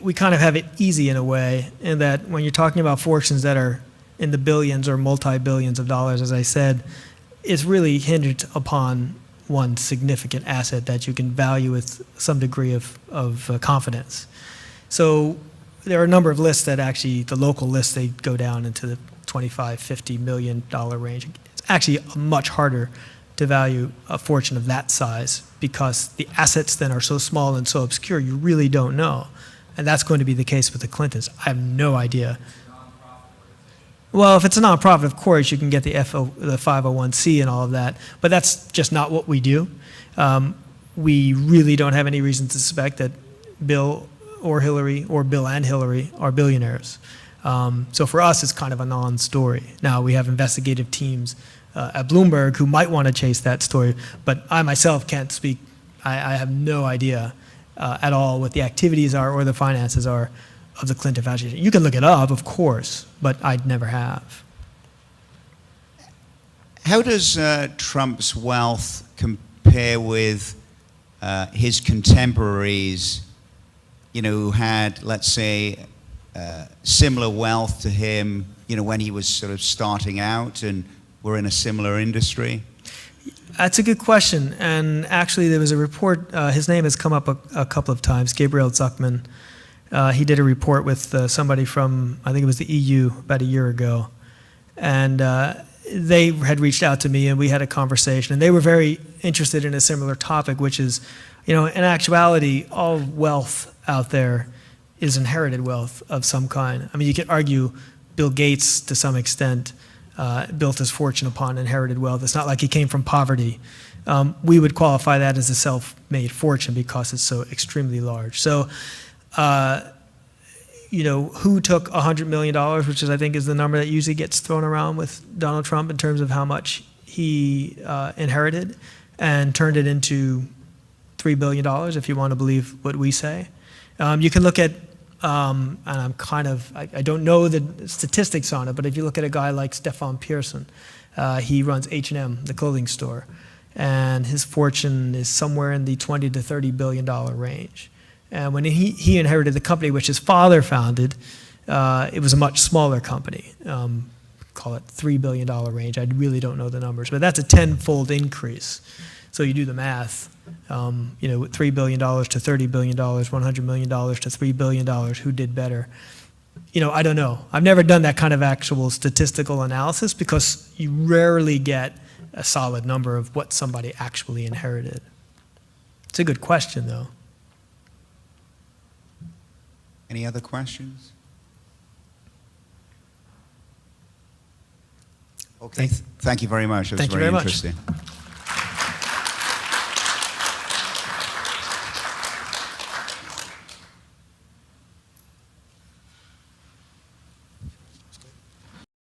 [SPEAKER 2] we kind of have it easy in a way, in that when you're talking about fortunes that are in the billions or multi-billions of dollars, as I said, it's really hinged upon one significant asset that you can value with some degree of confidence. So there are a number of lists that actually, the local lists, they go down into the $25, $50 million range. It's actually much harder to value a fortune of that size because the assets then are so small and so obscure, you really don't know. And that's going to be the case with the Clintons. I have no idea. Well, if it's a nonprofit, of course, you can get the 501c and all of that, but that's just not what we do. We really don't have any reason to suspect that Bill or Hillary, or Bill and Hillary, are billionaires. So for us, it's kind of a non-story. Now, we have investigative teams at Bloomberg who might want to chase that story, but I myself can't speak. I have no idea at all what the activities are or the finances are of the Clinton Foundation. You can look it up, of course, but I'd never have.
[SPEAKER 1] How does Trump's wealth compare with his contemporaries, who had, let's say, similar wealth to him, when he was sort of starting out and were in a similar industry?
[SPEAKER 2] That's a good question. And actually, there was a report, his name has come up a couple of times, Gabriel Zuckman. He did a report with somebody from, I think it was the EU, about a year ago. And they had reached out to me and we had a conversation. And they were very interested in a similar topic, which is, in actuality, all wealth out there is inherited wealth of some kind. I mean, you could argue Bill Gates, to some extent, built his fortune upon inherited wealth. It's not like he came from poverty. We would qualify that as a self-made fortune because it's so extremely large. So, who took $100 million, which I think is the number that usually gets thrown around with Donald Trump in terms of how much he inherited, and turned it into $3 billion, if you want to believe what we say. You can look at, and I don't know the statistics on it, but if you look at a guy like Stefan Persson, he runs H&M, the clothing store, and his fortune is somewhere in the $20 to $30 billion range. And when he inherited the company, which his father founded, it was a much smaller company, call it $3 billion range. I really don't know the numbers, but that's a 10-fold increase. So you do the math, $3 billion to $30 billion, $100 million to $3 billion, who did better? I don't know. I've never done that kind of actual statistical analysis because you rarely get a solid number of what somebody actually inherited. It's a good question, though.
[SPEAKER 1] Any other questions? Okay.
[SPEAKER 2] Thanks.
[SPEAKER 1] Thank you very much. It was
[SPEAKER 2] Thank you
[SPEAKER 1] very
[SPEAKER 2] very much.
[SPEAKER 1] interesting.